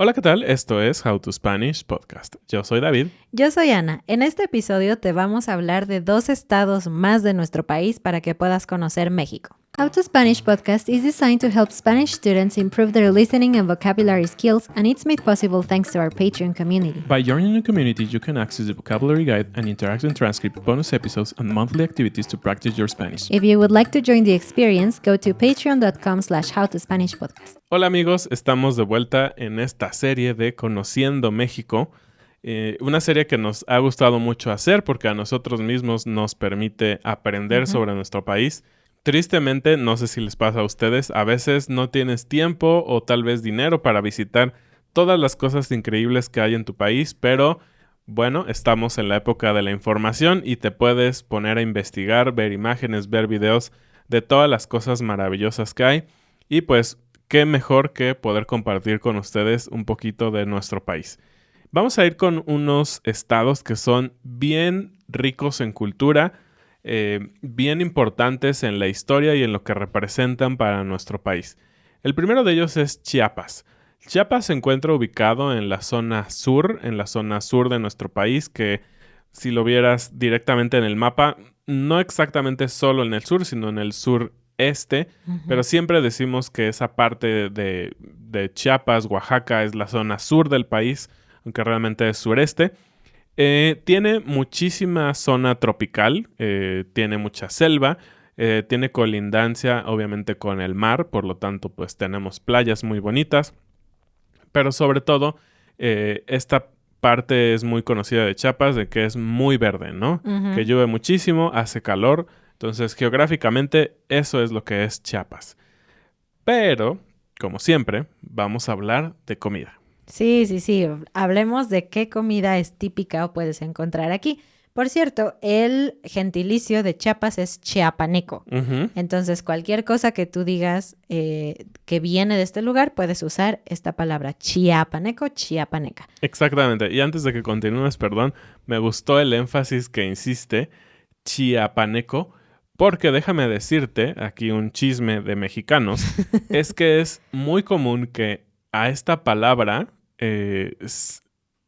Hola, ¿qué tal? Esto es How to Spanish Podcast. Yo soy David. Yo soy Ana. En este episodio te vamos a hablar de 2 estados más de nuestro país para que puedas conocer México. How to Spanish Podcast is designed to help Spanish students improve their listening and vocabulary skills, and it's made possible thanks to our Patreon community. By joining the community, you can access the vocabulary guide and interactive transcript, bonus episodes, and monthly activities to practice your Spanish. If you would like to join the experience, go to patreon.com/howtospanishpodcast. Hola amigos, estamos de vuelta en esta serie de Conociendo México. Una serie que nos ha gustado mucho hacer porque a nosotros mismos nos permite aprender sobre nuestro país. Tristemente, no sé si les pasa a ustedes, a veces no tienes tiempo o tal vez dinero para visitar todas las cosas increíbles que hay en tu país, pero bueno, estamos en la época de la información y te puedes poner a investigar, ver imágenes, ver videos de todas las cosas maravillosas que hay. Y pues, qué mejor que poder compartir con ustedes un poquito de nuestro país. Vamos a ir con unos estados que son bien ricos en cultura, bien importantes en la historia y en lo que representan para nuestro país. El primero de ellos es Chiapas. Chiapas se encuentra ubicado en la zona sur de nuestro país, que si lo vieras directamente en el mapa, no exactamente solo en el sur, sino en el sureste, pero siempre decimos que esa parte de Chiapas, Oaxaca, es la zona sur del país, aunque realmente es sureste. Tiene muchísima zona tropical, tiene mucha selva, tiene colindancia obviamente con el mar, por lo tanto pues tenemos playas muy bonitas, pero sobre todo esta parte es muy conocida de Chiapas de que es muy verde, ¿no? Que llueve muchísimo, hace calor, entonces geográficamente eso es lo que es Chiapas. Pero, como siempre, vamos a hablar de comida. Sí. Hablemos de qué comida es típica o puedes encontrar aquí. Por cierto, el gentilicio de Chiapas es chiapaneco. Entonces, cualquier cosa que tú digas que viene de este lugar, puedes usar esta palabra chiapaneco, chiapaneca. Exactamente. Y antes de que continúes, perdón, me gustó el énfasis que insiste chiapaneco, porque déjame decirte, aquí un chisme de mexicanos, es que es muy común que a esta palabra,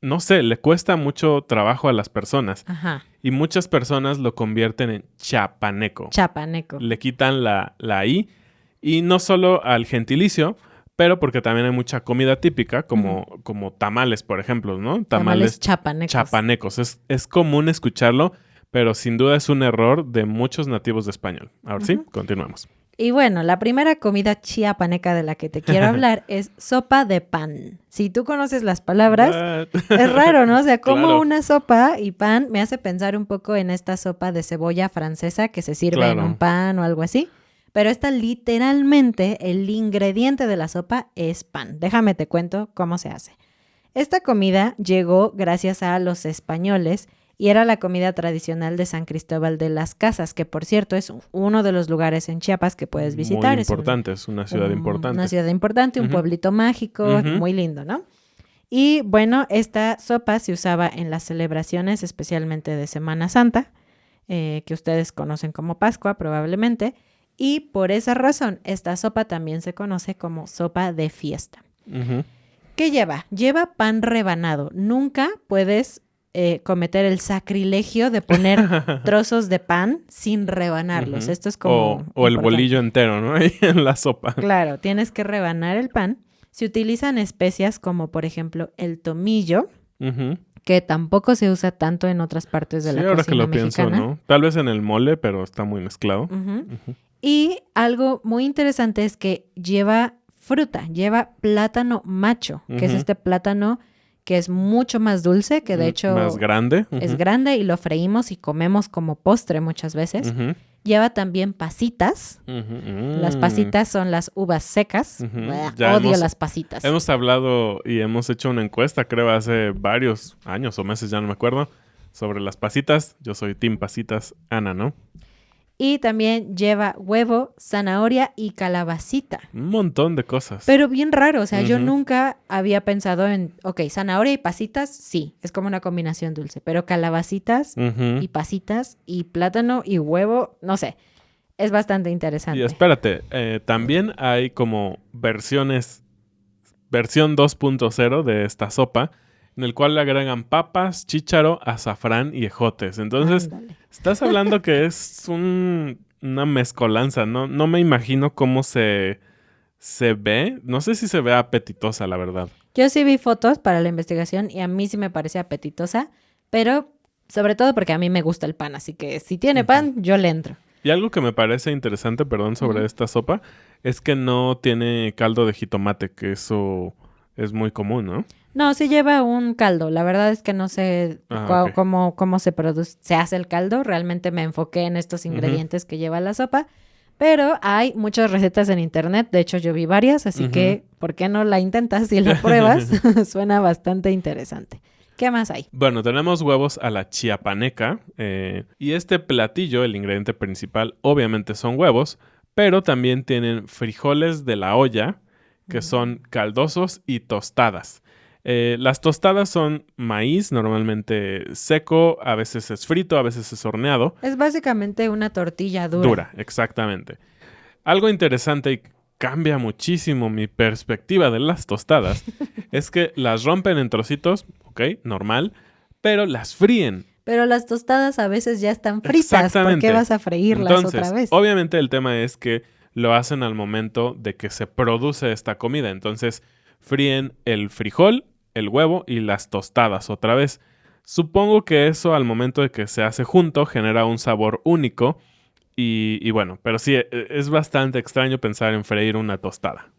no sé, le cuesta mucho trabajo a las personas. Ajá. Y muchas personas lo convierten en chapaneco. Chapaneco. Le quitan la I. Y no solo al gentilicio, pero porque también hay mucha comida típica, como tamales, por ejemplo, ¿no? Tamales chapanecos. Chapanecos. Es común escucharlo, pero sin duda es un error de muchos nativos de español. Ahora sí, continuemos. Y bueno, la primera comida chiapaneca de la que te quiero hablar es sopa de pan. Si tú conoces las palabras, es raro, ¿no? O sea, como Claro. una sopa y pan me hace pensar un poco en esta sopa de cebolla francesa que se sirve en un pan o algo así. Pero esta literalmente, el ingrediente de la sopa es pan. Déjame te cuento cómo se hace. Esta comida llegó gracias a los españoles y era la comida tradicional de San Cristóbal de las Casas, que por cierto es uno de los lugares en Chiapas que puedes visitar. Muy importante, es una ciudad importante. Una ciudad importante, un pueblito mágico, muy lindo, ¿no? Y bueno, esta sopa se usaba en las celebraciones, especialmente de Semana Santa, que ustedes conocen como Pascua probablemente, y por esa razón esta sopa también se conoce como sopa de fiesta. ¿Qué lleva? Lleva pan rebanado. Nunca puedes cometer el sacrilegio de poner trozos de pan sin rebanarlos. Esto es como... O el bolillo entero, ¿no? Ahí en la sopa. Claro, tienes que rebanar el pan. Se utilizan especias como, por ejemplo, el tomillo, que tampoco se usa tanto en otras partes de la cocina mexicana. Sí, ahora que lo pienso, ¿no? Tal vez en el mole, pero está muy mezclado. Y algo muy interesante es que lleva fruta, lleva plátano macho, que es este plátano que es mucho más dulce, que de hecho más grande. Es grande y lo freímos y comemos como postre muchas veces. Lleva también pasitas. Las pasitas son las uvas secas. Odio las pasitas. Hemos hablado y hemos hecho una encuesta, creo, hace varios años o meses, ya no me acuerdo, sobre las pasitas. Yo soy team pasitas, Ana, ¿no? Y también lleva huevo, zanahoria y calabacita. Un montón de cosas. Pero bien raro, o sea, yo nunca había pensado en, zanahoria y pasitas, sí, es como una combinación dulce. Pero calabacitas y pasitas y plátano y huevo, no sé, es bastante interesante. Y espérate, también hay como versiones versión 2.0 de esta sopa, en el cual le agregan papas, chícharo, azafrán y ejotes. Entonces, Ándale. estás hablando que es una mezcolanza, ¿no? No me imagino cómo se ve. No sé si se ve apetitosa, la verdad. Yo sí vi fotos para la investigación y a mí sí me parece apetitosa, pero sobre todo porque a mí me gusta el pan, así que si tiene pan, yo le entro. Y algo que me parece interesante, perdón, sobre esta sopa, es que no tiene caldo de jitomate, que eso es muy común, ¿no? No, sí lleva un caldo. La verdad es que no sé Ok. cómo se produce, se hace el caldo. Realmente me enfoqué en estos ingredientes que lleva la sopa. Pero hay muchas recetas en internet. De hecho, yo vi varias, así que ¿por qué no la intentas y la pruebas? Suena bastante interesante. ¿Qué más hay? Bueno, tenemos huevos a la chiapaneca. Y este platillo, el ingrediente principal, obviamente son huevos, pero también tienen frijoles de la olla, que son caldosos y tostadas. Las tostadas son maíz, normalmente seco, a veces es frito, a veces es horneado. Es básicamente una tortilla dura. Dura, exactamente. Algo interesante y cambia muchísimo mi perspectiva de las tostadas es que las rompen en trocitos, ok, normal, pero las fríen. Pero las tostadas a veces ya están fritas. Exactamente. ¿Por qué vas a freírlas Entonces, otra vez? obviamente el tema es que lo hacen al momento de que se produce esta comida. Entonces, fríen el frijol, el huevo y las tostadas otra vez. Supongo que eso al momento de que se hace junto genera un sabor único. Y bueno, pero sí, es bastante extraño pensar en freír una tostada.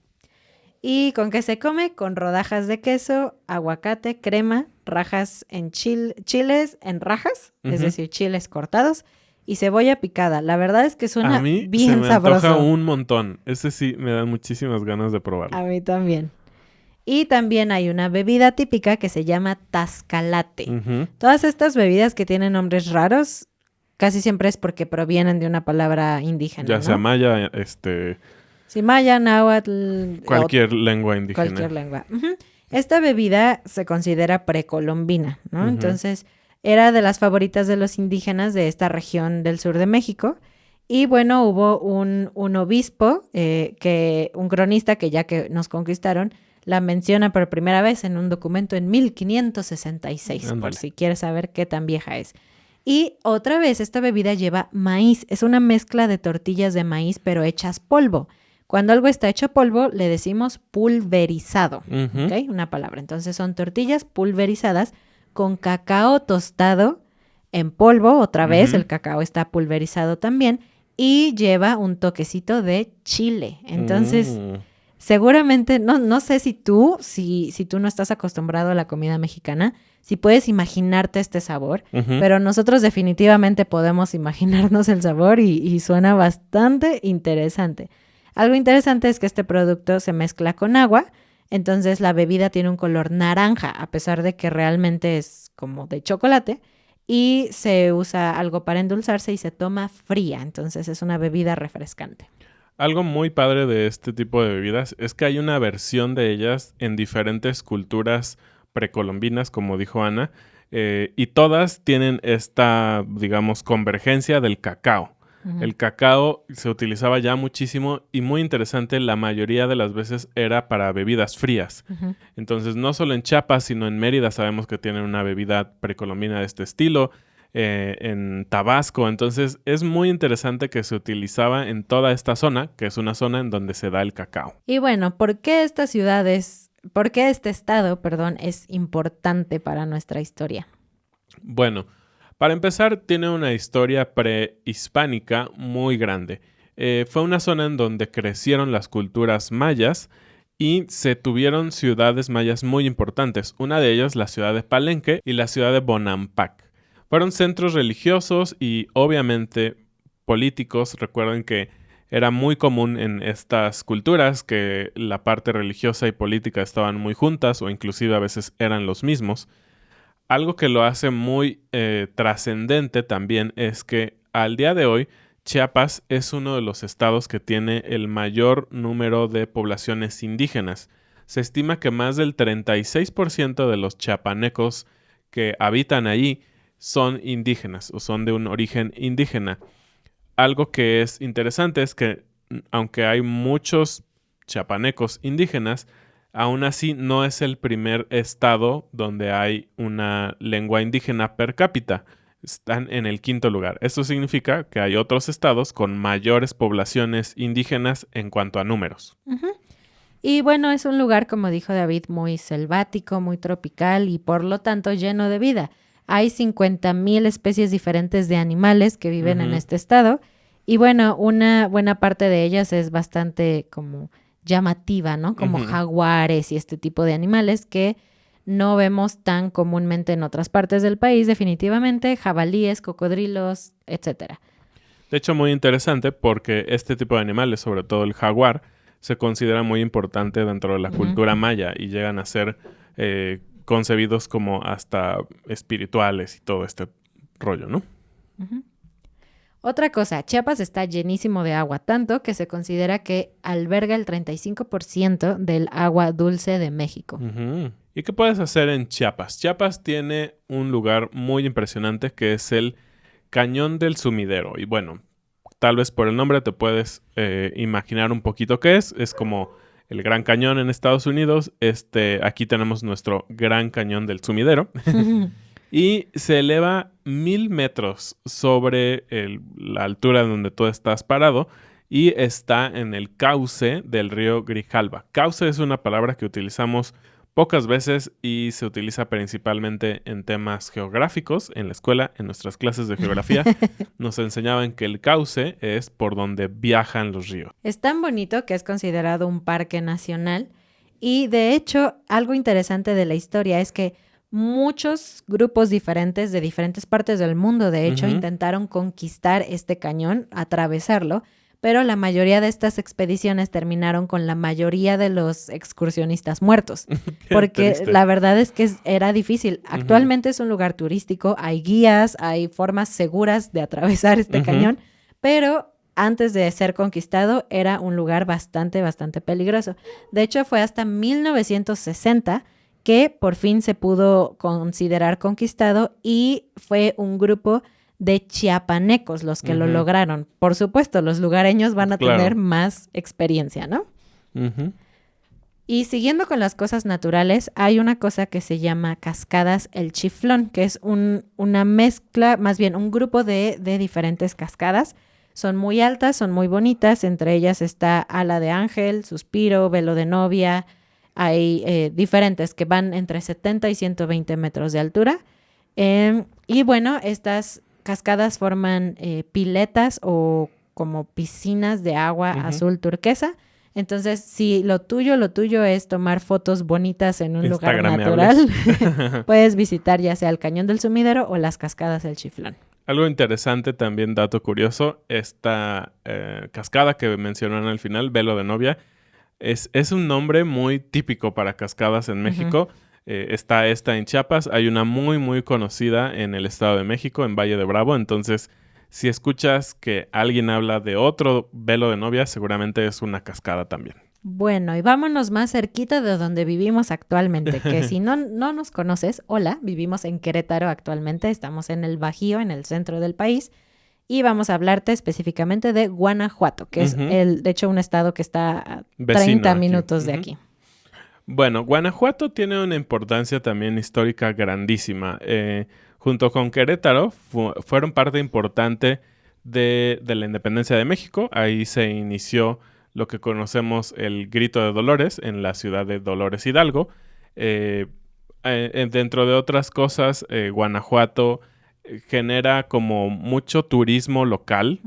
¿Y con qué se come? Con rodajas de queso, aguacate, crema, rajas en chiles en rajas, es decir, chiles cortados, y cebolla picada. La verdad es que suena A mí bien se me sabroso. antoja un montón. Ese sí me dan muchísimas ganas de probarlo. A mí también. Y también hay una bebida típica que se llama tascalate. Todas estas bebidas que tienen nombres raros, casi siempre es porque provienen de una palabra indígena, Ya ¿no? sea maya, Sí, maya, náhuatl, cualquier lengua indígena. cualquier lengua. Esta bebida se considera precolombina, ¿no? Entonces, era de las favoritas de los indígenas de esta región del sur de México. Y bueno, hubo un obispo, un cronista que ya que nos conquistaron, la menciona por primera vez en un documento en 1566, Ándale. por si quieres saber qué tan vieja es. Y otra vez, esta bebida lleva maíz. Es una mezcla de tortillas de maíz, pero hechas polvo. Cuando algo está hecho polvo, le decimos pulverizado, ¿ok? Una palabra. Entonces son tortillas pulverizadas con cacao tostado en polvo. Otra vez, el cacao está pulverizado también. Y lleva un toquecito de chile. Entonces, seguramente, no sé si tú no estás acostumbrado a la comida mexicana, si puedes imaginarte este sabor, pero nosotros definitivamente podemos imaginarnos el sabor y suena bastante interesante. Algo interesante es que este producto se mezcla con agua, entonces la bebida tiene un color naranja, a pesar de que realmente es como de chocolate, y se usa algo para endulzarse y se toma fría, entonces es una bebida refrescante. Algo muy padre de este tipo de bebidas es que hay una versión de ellas en diferentes culturas precolombinas, como dijo Ana, y todas tienen esta, digamos, convergencia del cacao. El cacao se utilizaba ya muchísimo y muy interesante, la mayoría de las veces era para bebidas frías. Entonces, no solo en Chiapas, sino en Mérida sabemos que tienen una bebida precolombina de este estilo, en Tabasco. Entonces, es muy interesante que se utilizaba en toda esta zona, que es una zona en donde se da el cacao. Y bueno, ¿por qué este estado, es importante para nuestra historia? Bueno, para empezar, tiene una historia prehispánica muy grande. Fue una zona en donde crecieron las culturas mayas y se tuvieron ciudades mayas muy importantes. Una de ellas, la ciudad de Palenque y la ciudad de Bonampak. Fueron centros religiosos y obviamente políticos. Recuerden que era muy común en estas culturas que la parte religiosa y política estaban muy juntas o inclusive a veces eran los mismos. Algo que lo hace muy trascendente también es que al día de hoy Chiapas es uno de los estados que tiene el mayor número de poblaciones indígenas. Se estima que más del 36% de los chiapanecos que habitan allí son indígenas o son de un origen indígena. Algo que es interesante es que aunque hay muchos chiapanecos indígenas, Aún así, no es el primer estado donde hay una lengua indígena per cápita. Están en el 5º lugar. Esto significa que hay otros estados con mayores poblaciones indígenas en cuanto a números. Uh-huh. Y bueno, es un lugar, como dijo David, muy selvático, muy tropical y por lo tanto lleno de vida. Hay 50,000 especies diferentes de animales que viven en este estado. Y bueno, una buena parte de ellas es bastante como llamativa, ¿no? Como jaguares y este tipo de animales que no vemos tan comúnmente en otras partes del país, definitivamente, jabalíes, cocodrilos, etcétera. De hecho, muy interesante porque este tipo de animales, sobre todo el jaguar, se considera muy importante dentro de la cultura maya y llegan a ser concebidos como hasta espirituales y todo este rollo, ¿no? Uh-huh. Otra cosa, Chiapas está llenísimo de agua, tanto que se considera que alberga el 35% del agua dulce de México. Uh-huh. ¿Y qué puedes hacer en Chiapas? Chiapas tiene un lugar muy impresionante que es el Cañón del Sumidero. Y bueno, tal vez por el nombre te puedes imaginar un poquito qué es. Es como el Gran Cañón en Estados Unidos. Aquí tenemos nuestro Gran Cañón del Sumidero. Y se eleva 1,000 metros sobre la altura donde tú estás parado y está en el cauce del río Grijalva. Cauce es una palabra que utilizamos pocas veces y se utiliza principalmente en temas geográficos. En la escuela, en nuestras clases de geografía, nos enseñaban que el cauce es por donde viajan los ríos. Es tan bonito que es considerado un parque nacional y de hecho algo interesante de la historia es que muchos grupos diferentes de diferentes partes del mundo, de hecho, intentaron conquistar este cañón, atravesarlo, pero la mayoría de estas expediciones terminaron con la mayoría de los excursionistas muertos, porque triste. La verdad es que era difícil. Actualmente es un lugar turístico, hay guías, hay formas seguras de atravesar este cañón, pero antes de ser conquistado era un lugar bastante peligroso. De hecho, fue hasta 1960 que por fin se pudo considerar conquistado y fue un grupo de chiapanecos los que lo lograron. Por supuesto, los lugareños van a tener más experiencia, ¿no? Y siguiendo con las cosas naturales, hay una cosa que se llama Cascadas El Chiflón, que es una mezcla, más bien un grupo de diferentes cascadas. Son muy altas, son muy bonitas, entre ellas está Ala de Ángel, Suspiro, Velo de Novia. Hay diferentes que van entre 70 y 120 metros de altura. Y bueno, estas cascadas forman piletas o como piscinas de agua azul turquesa. Entonces, si lo tuyo es tomar fotos bonitas en un lugar natural, puedes visitar ya sea el Cañón del Sumidero o las Cascadas del Chiflón. Algo interesante también, dato curioso, esta cascada que mencionaron al final, Velo de Novia, es un nombre muy típico para cascadas en México. Está esta en Chiapas. Hay una muy conocida en el Estado de México, en Valle de Bravo. Entonces, si escuchas que alguien habla de otro Velo de Novia, seguramente es una cascada también. Bueno, y vámonos más cerquita de donde vivimos actualmente, que si no nos conoces, hola, vivimos en Querétaro actualmente. Estamos en el Bajío, en el centro del país. Y vamos a hablarte específicamente de Guanajuato, que es de hecho un estado que está a 30 minutos de aquí. Bueno, Guanajuato tiene una importancia también histórica grandísima. Junto con Querétaro fueron parte importante de la independencia de México. Ahí se inició lo que conocemos el Grito de Dolores en la ciudad de Dolores Hidalgo. Dentro de otras cosas, Guanajuato genera como mucho turismo local,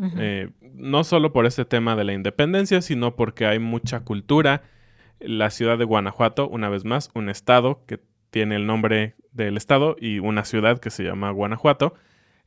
no solo por este tema de la independencia, sino porque hay mucha cultura. La ciudad de Guanajuato, una vez más, un estado que tiene el nombre del estado y una ciudad que se llama Guanajuato,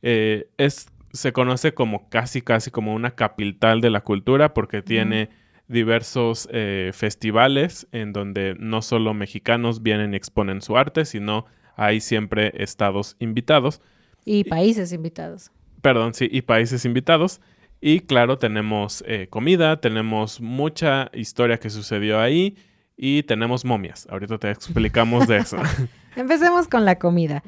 se conoce como casi como una capital de la cultura porque tiene diversos festivales en donde no solo mexicanos vienen y exponen su arte, sino hay siempre estados invitados. Y países invitados. Perdón, sí, y países invitados. Y claro, tenemos comida, tenemos mucha historia que sucedió ahí y tenemos momias. Ahorita te explicamos de eso. Empecemos con la comida.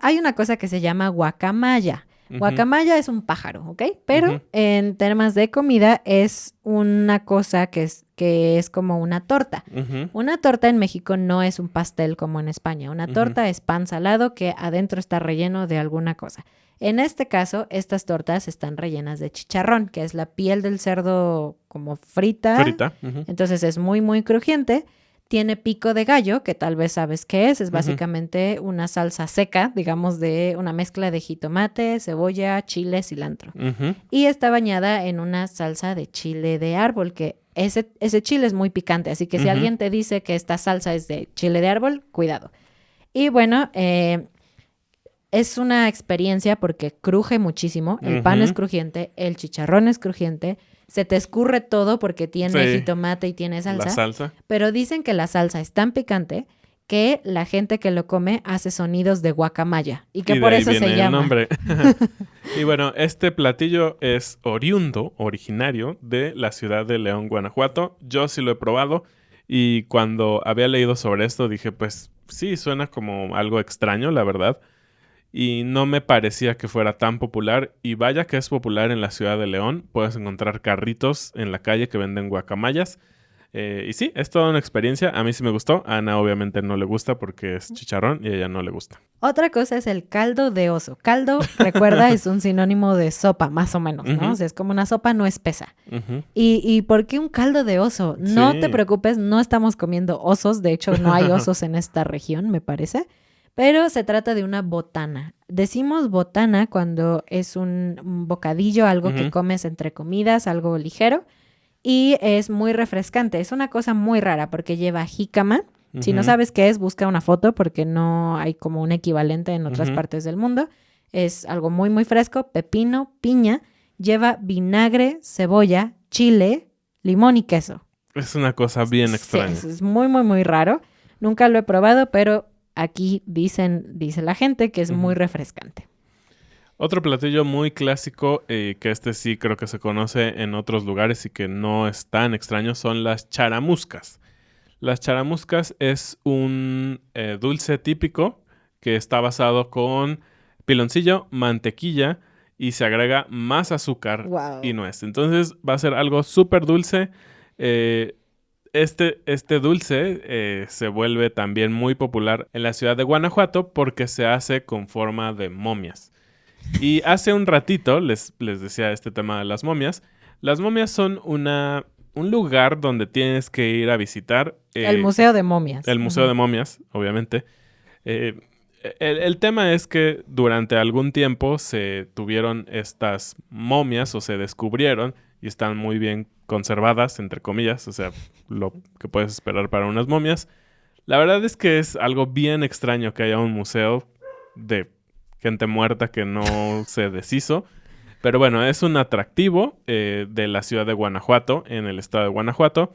Hay una cosa que se llama guacamaya. Guacamaya es un pájaro, ¿ok? Pero en temas de comida es una cosa que es como una torta. Una torta en México no es un pastel como en España. Una torta es pan salado que adentro está relleno de alguna cosa. En este caso, estas tortas están rellenas de chicharrón, que es la piel del cerdo como frita. Entonces es muy, muy crujiente. Tiene pico de gallo, que tal vez sabes qué es. Es básicamente una salsa seca, digamos, de una mezcla de jitomate, cebolla, chile, cilantro. Y está bañada en una salsa de chile de árbol, que ese chile es muy picante. Así que si alguien te dice que esta salsa es de chile de árbol, cuidado. Y bueno, es una experiencia porque cruje muchísimo. El pan es crujiente, el chicharrón es crujiente. Se te escurre todo porque tiene jitomate y tiene salsa. La salsa. Pero dicen que la salsa es tan picante que la gente que lo come hace sonidos de guacamaya. Y que por eso se llama. El nombre. Y bueno, este platillo es originario de la ciudad de León, Guanajuato. Yo sí lo he probado. Y cuando había leído sobre esto dije, pues sí, suena como algo extraño, la verdad. Y no me parecía que fuera tan popular. Y vaya que es popular en la ciudad de León. Puedes encontrar carritos en la calle que venden guacamayas. Y sí, es toda una experiencia. A mí sí me gustó. A Ana obviamente no le gusta porque es chicharrón y a ella no le gusta. Otra cosa es el caldo de oso. Caldo, recuerda, es un sinónimo de sopa, más o menos, ¿no? O sea, es como una sopa no espesa. ¿Y por qué un caldo de oso? No te preocupes, no estamos comiendo osos. De hecho, no hay osos en esta región, me parece. Pero se trata de una botana. Decimos botana cuando es un bocadillo, algo que comes entre comidas, algo ligero. Y es muy refrescante. Es una cosa muy rara porque lleva jícama. Si no sabes qué es, busca una foto porque no hay como un equivalente en otras partes del mundo. Es algo muy, muy fresco. Pepino, piña. Lleva vinagre, cebolla, chile, limón y queso. Es una cosa bien extraña. Sí, es muy, muy, muy raro. Nunca lo he probado, pero aquí dice la gente que es muy refrescante. Otro platillo muy clásico, que este sí creo que se conoce en otros lugares y que no es tan extraño, son las charamuscas. Las charamuscas es un dulce típico que está basado con piloncillo, mantequilla y se agrega más azúcar y nuez. Entonces va a ser algo súper dulce. Este dulce se vuelve también muy popular en la ciudad de Guanajuato porque se hace con forma de momias. Y hace un ratito les decía este tema de las momias. Las momias son un lugar donde tienes que ir a visitar. El Museo de Momias. El Museo de Momias, obviamente. El tema es que durante algún tiempo se tuvieron estas momias o se descubrieron y están muy bien conservadas, entre comillas, o sea, lo que puedes esperar para unas momias. La verdad es que es algo bien extraño que haya un museo de gente muerta que no se deshizo. Pero bueno, es un atractivo de la ciudad de Guanajuato, en el estado de Guanajuato.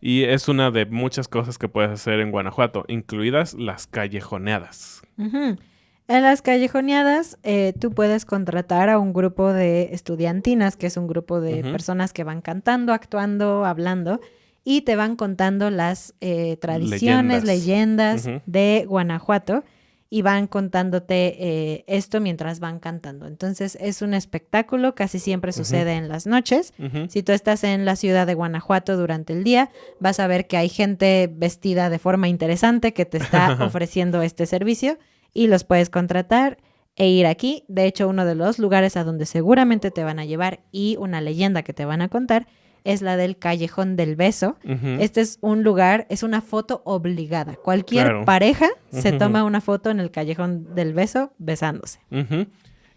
Y es una de muchas cosas que puedes hacer en Guanajuato, incluidas las callejoneadas. En las callejoneadas tú puedes contratar a un grupo de estudiantinas, que es un grupo de personas que van cantando, actuando, hablando, y te van contando las tradiciones, leyendas de Guanajuato. Y van contándote esto mientras van cantando. Entonces, es un espectáculo, casi siempre sucede en las noches. Si tú estás en la ciudad de Guanajuato durante el día, vas a ver que hay gente vestida de forma interesante que te está ofreciendo este servicio y los puedes contratar e ir aquí. De hecho, uno de los lugares a donde seguramente te van a llevar y una leyenda que te van a contar es la del Callejón del Beso. Este es un lugar, es una foto obligada. Cualquier pareja se toma una foto en el Callejón del Beso besándose.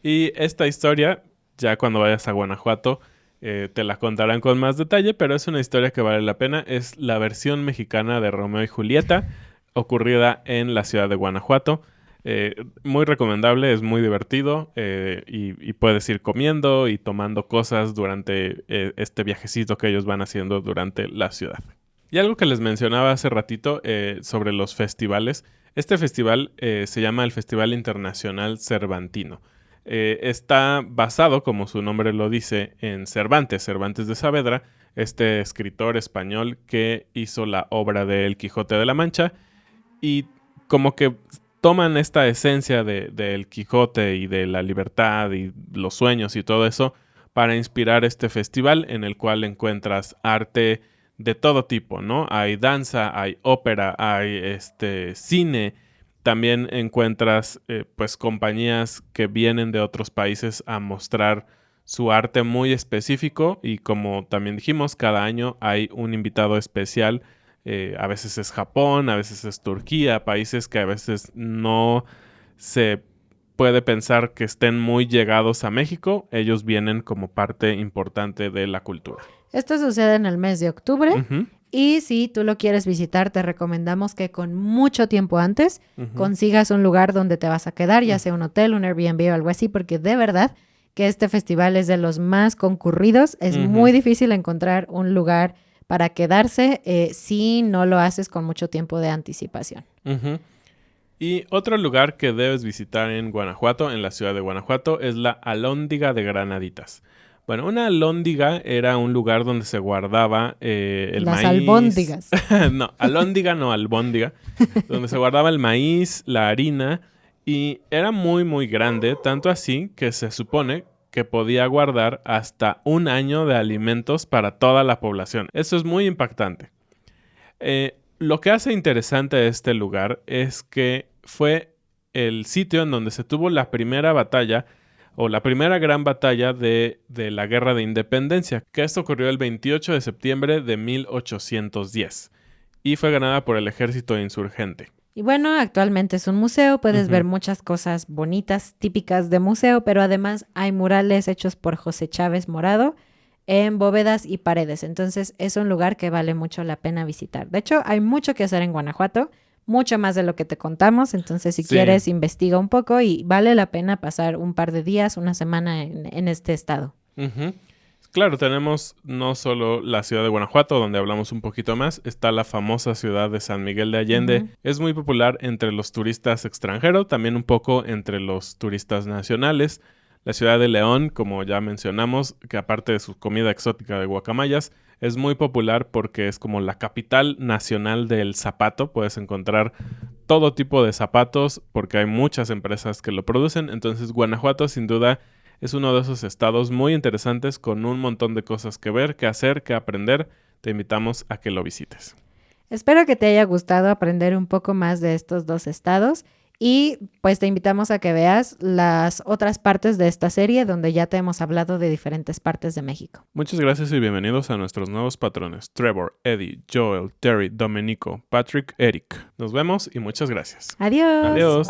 Y esta historia, ya cuando vayas a Guanajuato, te la contarán con más detalle, pero es una historia que vale la pena. Es la versión mexicana de Romeo y Julieta, ocurrida en la ciudad de Guanajuato. Muy recomendable, es muy divertido y puedes ir comiendo y tomando cosas durante este viajecito que ellos van haciendo durante la ciudad. Y algo que les mencionaba hace ratito sobre los festivales. Este festival se llama el Festival Internacional Cervantino. Está basado, como su nombre lo dice, en Cervantes de Saavedra, este escritor español que hizo la obra de El Quijote de la Mancha. Y como que toman esta esencia del Quijote y de la libertad y los sueños y todo eso para inspirar este festival en el cual encuentras arte de todo tipo, ¿no? Hay danza, hay ópera, hay cine. También encuentras pues compañías que vienen de otros países a mostrar su arte muy específico y como también dijimos, cada año hay un invitado especial. A veces es Japón, a veces es Turquía, países que a veces no se puede pensar que estén muy llegados a México. Ellos vienen como parte importante de la cultura. Esto sucede en el mes de octubre. Uh-huh. Y si tú lo quieres visitar, te recomendamos que con mucho tiempo antes consigas un lugar donde te vas a quedar, ya sea un hotel, un Airbnb o algo así, porque de verdad que este festival es de los más concurridos. Es muy difícil encontrar un lugar para quedarse si no lo haces con mucho tiempo de anticipación. Uh-huh. Y otro lugar que debes visitar en Guanajuato, en la ciudad de Guanajuato, es la Alhóndiga de Granaditas. Bueno, una alhóndiga era un lugar donde se guardaba el Las maíz. albóndigas. No, alhóndiga no, albóndiga. Donde se guardaba el maíz, la harina. Y era muy, muy grande, tanto así que se supone que podía guardar hasta 1 año de alimentos para toda la población. Eso es muy impactante. Lo que hace interesante este lugar es que fue el sitio en donde se tuvo la primera batalla o la primera gran batalla de la Guerra de Independencia, que esto ocurrió el 28 de septiembre de 1810 y fue ganada por el ejército insurgente. Y bueno, actualmente es un museo, puedes ver muchas cosas bonitas, típicas de museo, pero además hay murales hechos por José Chávez Morado en bóvedas y paredes. Entonces es un lugar que vale mucho la pena visitar. De hecho, hay mucho que hacer en Guanajuato, mucho más de lo que te contamos. Entonces, si quieres, investiga un poco y vale la pena pasar un par de días, una semana en este estado. Uh-huh. Claro, tenemos no solo la ciudad de Guanajuato, donde hablamos un poquito más, está la famosa ciudad de San Miguel de Allende. Es muy popular entre los turistas extranjeros, también un poco entre los turistas nacionales. La ciudad de León, como ya mencionamos, que aparte de su comida exótica de guacamayas, es muy popular porque es como la capital nacional del zapato. Puedes encontrar todo tipo de zapatos porque hay muchas empresas que lo producen. Entonces, Guanajuato, sin duda, es uno de esos estados muy interesantes con un montón de cosas que ver, que hacer, que aprender. Te invitamos a que lo visites. Espero que te haya gustado aprender un poco más de estos 2 estados y pues te invitamos a que veas las otras partes de esta serie donde ya te hemos hablado de diferentes partes de México. Muchas gracias y bienvenidos a nuestros nuevos patrones: Trevor, Eddie, Joel, Terry, Domenico, Patrick, Eric. Nos vemos y muchas gracias. Adiós. Adiós.